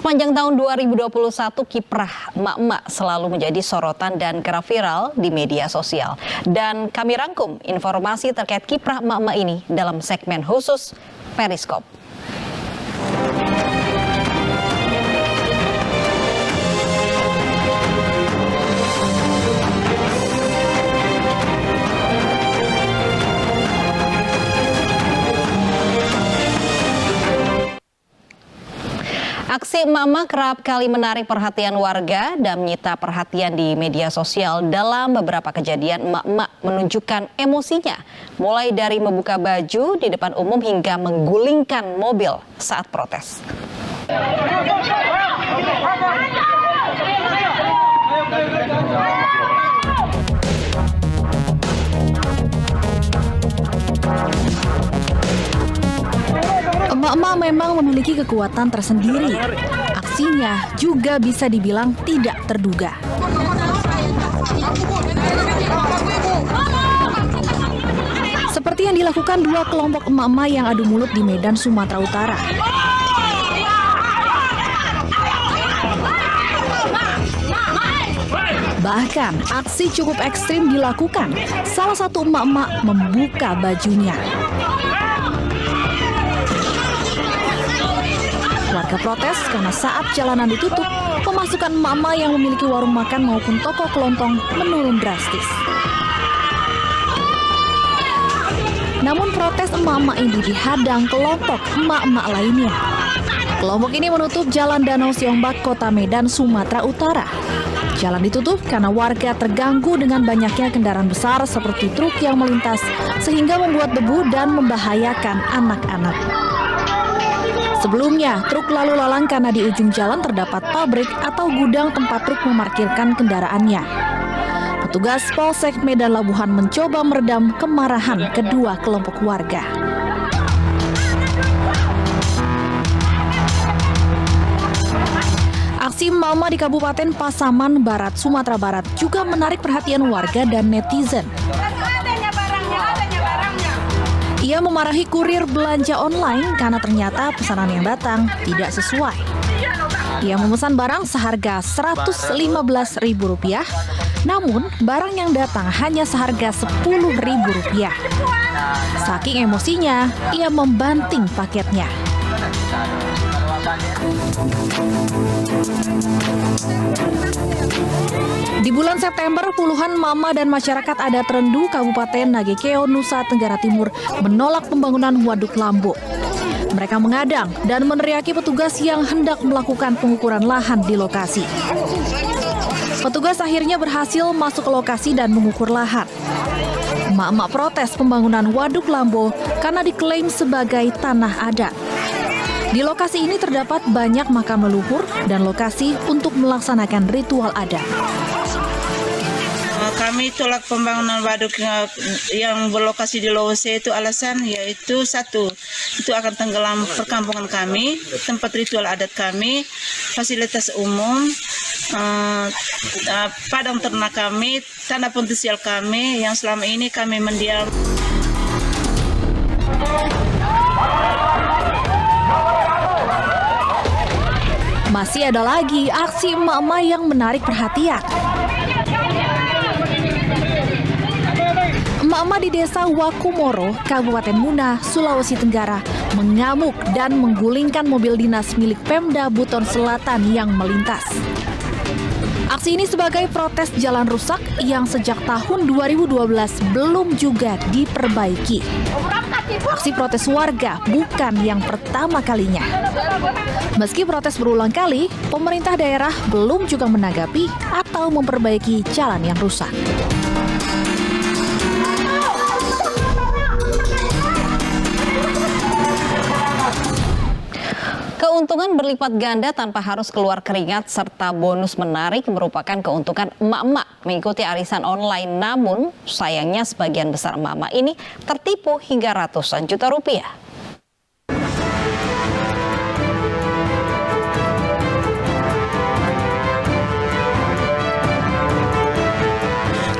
Sepanjang tahun 2021, kiprah emak-emak selalu menjadi sorotan dan gerak viral di media sosial. Dan kami rangkum informasi terkait kiprah emak-emak ini dalam segmen khusus Periskop. Aksi emak-emak kerap kali menarik perhatian warga dan menyita perhatian di media sosial. Dalam beberapa kejadian, emak-emak menunjukkan emosinya, mulai dari membuka baju di depan umum hingga menggulingkan mobil saat protes. Emak-emak memang memiliki kekuatan tersendiri. Aksinya juga bisa dibilang tidak terduga. Seperti yang dilakukan dua kelompok emak-emak yang adu mulut di Medan, Sumatera Utara. Bahkan, aksi cukup ekstrim dilakukan. Salah satu emak-emak membuka bajunya. Warga protes karena saat jalanan ditutup, pemasukan emak-emak yang memiliki warung makan maupun toko kelontong menurun drastis. Namun protes emak-emak ini dihadang kelompok emak-emak lainnya. Kelompok ini menutup Jalan Danau Siombak, Kota Medan, Sumatera Utara. Jalan ditutup karena warga terganggu dengan banyaknya kendaraan besar seperti truk yang melintas, sehingga membuat debu dan membahayakan anak-anak. Sebelumnya, truk lalu lalang karena di ujung jalan terdapat pabrik atau gudang tempat truk memarkirkan kendaraannya. Petugas Polsek Medan Labuhan mencoba meredam kemarahan kedua kelompok warga. Aksi emak-emak di Kabupaten Pasaman Barat, Sumatera Barat juga menarik perhatian warga dan netizen. Ia memarahi kurir belanja online karena ternyata pesanan yang datang tidak sesuai. Ia memesan barang seharga Rp115.000, namun barang yang datang hanya seharga Rp10.000. Saking emosinya, ia membanting paketnya. Di bulan September, puluhan mama dan masyarakat adat Rendu, Kabupaten Nagekeo, Nusa Tenggara Timur menolak pembangunan Waduk Lambo. Mereka mengadang dan meneriaki petugas yang hendak melakukan pengukuran lahan di lokasi. Petugas akhirnya berhasil masuk ke lokasi dan mengukur lahan. Emak-emak protes pembangunan Waduk Lambo karena diklaim sebagai tanah adat. Di lokasi ini terdapat banyak makam leluhur dan lokasi untuk melaksanakan ritual adat. Kami tolak pembangunan waduk yang berlokasi di Lowose itu alasan yaitu satu, itu akan tenggelam perkampungan kami, tempat ritual adat kami, fasilitas umum, padang ternak kami, tanah potensial kami yang selama ini kami mendiam. Masih ada lagi aksi emak-emak yang menarik perhatian. Emak-emak di desa Wakumoro, Kabupaten Muna, Sulawesi Tenggara, mengamuk dan menggulingkan mobil dinas milik Pemda Buton Selatan yang melintas. Aksi ini sebagai protes jalan rusak yang sejak tahun 2012 belum juga diperbaiki. Aksi protes warga bukan yang pertama kalinya. Meski protes berulang kali, pemerintah daerah belum juga menanggapi atau memperbaiki jalan yang rusak. Keuntungan berlipat ganda tanpa harus keluar keringat serta bonus menarik merupakan keuntungan emak-emak mengikuti arisan online. Namun sayangnya sebagian besar emak-emak ini tertipu hingga ratusan juta rupiah.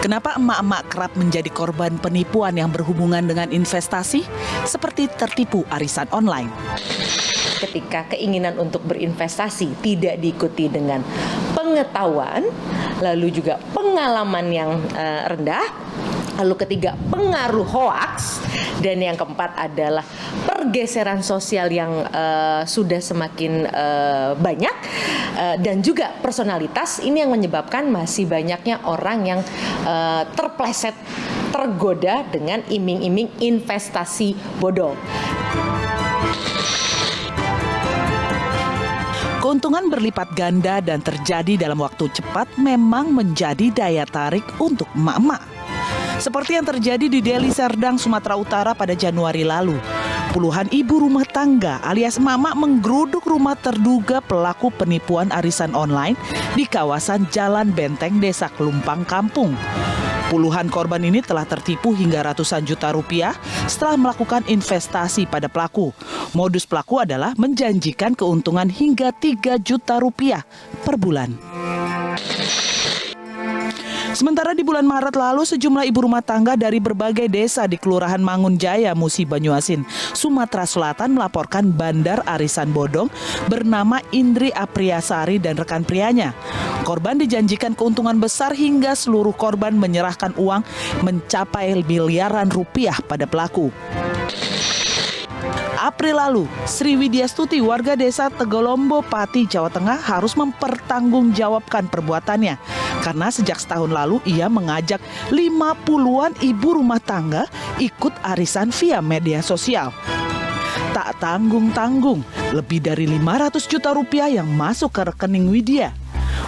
Kenapa emak-emak kerap menjadi korban penipuan yang berhubungan dengan investasi? Seperti tertipu arisan online. ketika keinginan untuk berinvestasi tidak diikuti dengan pengetahuan, lalu juga pengalaman yang rendah, lalu ketiga pengaruh hoaks, dan yang keempat adalah pergeseran sosial yang sudah semakin banyak, dan juga personalitas. Ini yang menyebabkan masih banyaknya orang yang terpleset, tergoda dengan iming-iming investasi bodong. Keuntungan berlipat ganda dan terjadi dalam waktu cepat memang menjadi daya tarik untuk emak-emak. Seperti yang terjadi di Deli Serdang, Sumatera Utara pada Januari lalu. Puluhan ibu rumah tangga alias emak-emak menggeruduk rumah terduga pelaku penipuan arisan online di kawasan Jalan Benteng, Desa Kelumpang, Kampung. Puluhan korban ini telah tertipu hingga ratusan juta rupiah setelah melakukan investasi pada pelaku. Modus pelaku adalah menjanjikan keuntungan hingga 3 juta rupiah per bulan. Sementara di bulan Maret lalu, sejumlah ibu rumah tangga dari berbagai desa di Kelurahan Mangunjaya, Musi, Banyuasin, Sumatera Selatan melaporkan bandar arisan bodong bernama Indri Apriasari dan rekan prianya. Korban dijanjikan keuntungan besar hingga seluruh korban menyerahkan uang mencapai miliaran rupiah pada pelaku. April lalu, Sri Widyastuti, warga desa Tegolombo, Pati, Jawa Tengah harus mempertanggungjawabkan perbuatannya. Karena sejak setahun lalu ia mengajak 50-an ibu rumah tangga ikut arisan via media sosial. Tak tanggung-tanggung, lebih dari 500 juta rupiah yang masuk ke rekening Widya.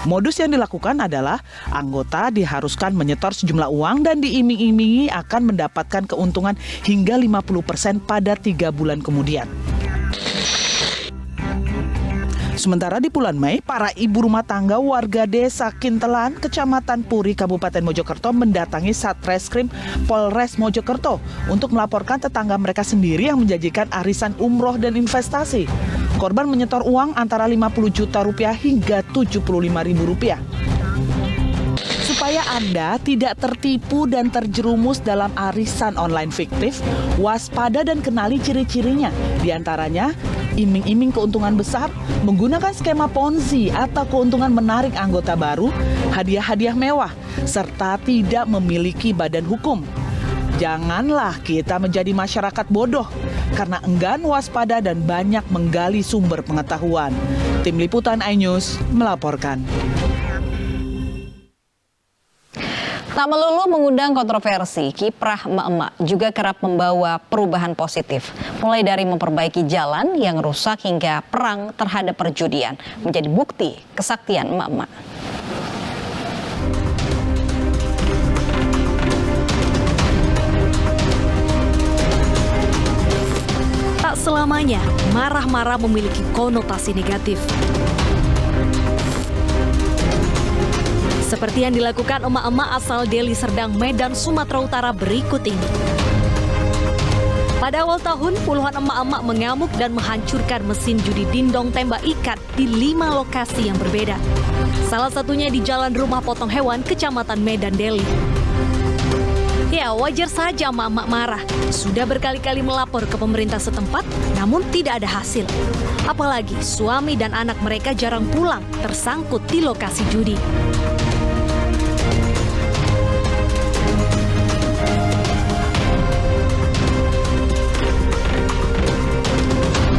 Modus yang dilakukan adalah anggota diharuskan menyetor sejumlah uang dan diiming-imingi akan mendapatkan keuntungan hingga 50% pada 3 bulan kemudian. Sementara di bulan Mei, para ibu rumah tangga warga desa Kintelan, Kecamatan Puri, Kabupaten Mojokerto mendatangi Satreskrim Polres Mojokerto untuk melaporkan tetangga mereka sendiri yang menjanjikan arisan umroh dan investasi. Korban menyetor uang antara 50 juta rupiah hingga 75.000 rupiah. Supaya Anda tidak tertipu dan terjerumus dalam arisan online fiktif, waspada dan kenali ciri-cirinya. Di antaranya, iming-iming keuntungan besar, menggunakan skema Ponzi atau keuntungan menarik anggota baru, hadiah-hadiah mewah, serta tidak memiliki badan hukum. Janganlah kita menjadi masyarakat bodoh karena enggan waspada dan banyak menggali sumber pengetahuan. Tim Liputan iNews melaporkan. Tak melulu mengundang kontroversi, kiprah emak-emak juga kerap membawa perubahan positif. Mulai dari memperbaiki jalan yang rusak hingga perang terhadap perjudian menjadi bukti kesaktian emak-emak. Tak selamanya marah-marah memiliki konotasi negatif. Seperti yang dilakukan emak-emak asal Deli Serdang, Medan, Sumatera Utara berikut ini. Pada awal tahun, puluhan emak-emak mengamuk dan menghancurkan mesin judi dindong tembak ikat di 5 lokasi yang berbeda. Salah satunya di Jalan Rumah Potong Hewan, Kecamatan Medan, Deli. Ya, wajar saja emak-emak marah. Sudah berkali-kali melapor ke pemerintah setempat, namun tidak ada hasil. Apalagi suami dan anak mereka jarang pulang, tersangkut di lokasi judi.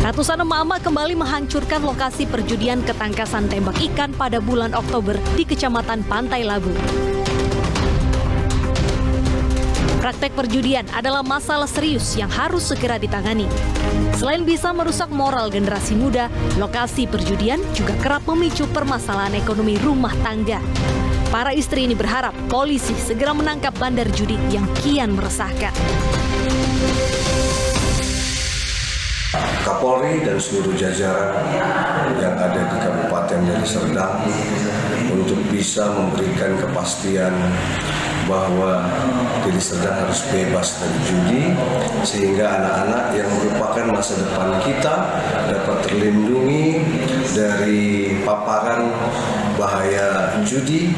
Ratusan emak-emak kembali menghancurkan lokasi perjudian ketangkasan tembak ikan pada bulan Oktober di Kecamatan Pantai Labu. Praktek perjudian adalah masalah serius yang harus segera ditangani. Selain bisa merusak moral generasi muda, lokasi perjudian juga kerap memicu permasalahan ekonomi rumah tangga. Para istri ini berharap polisi segera menangkap bandar judi yang kian meresahkan. Kapolri dan seluruh jajaran yang ada di Kabupaten Deli Serdang untuk bisa memberikan kepastian bahwa Deli Serdang harus bebas dari judi sehingga anak-anak yang merupakan masa depan kita dapat terlindungi dari paparan bahaya judi.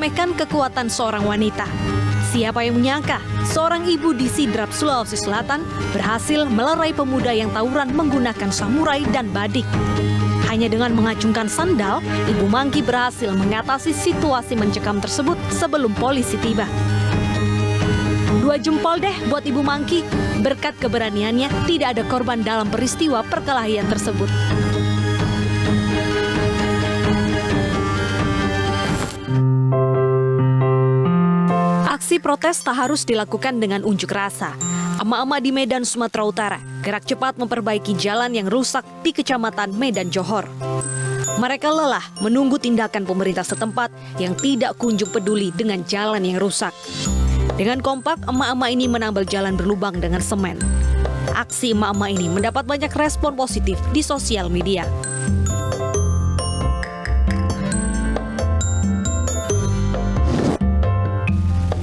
meremehkan kekuatan seorang wanita. Siapa yang menyangka seorang ibu di Sidrap, Sulawesi Selatan berhasil melerai pemuda yang tawuran menggunakan samurai dan badik. Hanya dengan mengacungkan sandal, Ibu Mangki berhasil mengatasi situasi mencekam tersebut sebelum polisi tiba. 2 jempol deh buat Ibu Mangki. Berkat keberaniannya, tidak ada korban dalam peristiwa perkelahian tersebut. Aksi protes tak harus dilakukan dengan unjuk rasa. Emak-emak di Medan, Sumatera Utara gerak cepat memperbaiki jalan yang rusak di Kecamatan Medan Johor. Mereka lelah menunggu tindakan pemerintah setempat yang tidak kunjung peduli dengan jalan yang rusak. Dengan kompak, emak-emak ini menambal jalan berlubang dengan semen. Aksi emak-emak ini mendapat banyak respon positif di sosial media.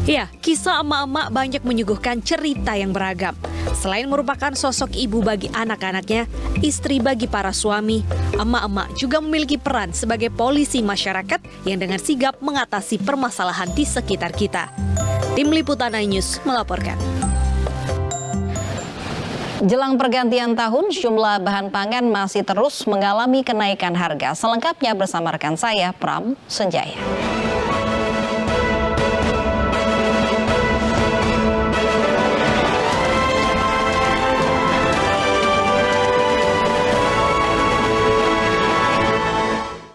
Ya, kisah emak-emak banyak menyuguhkan cerita yang beragam. Selain merupakan sosok ibu bagi anak-anaknya, istri bagi para suami, emak-emak juga memiliki peran sebagai polisi masyarakat yang dengan sigap mengatasi permasalahan di sekitar kita. Tim Liputan iNews melaporkan. Jelang pergantian tahun, jumlah bahan pangan masih terus mengalami kenaikan harga. Selengkapnya bersama rekan saya, Pram Senjaya.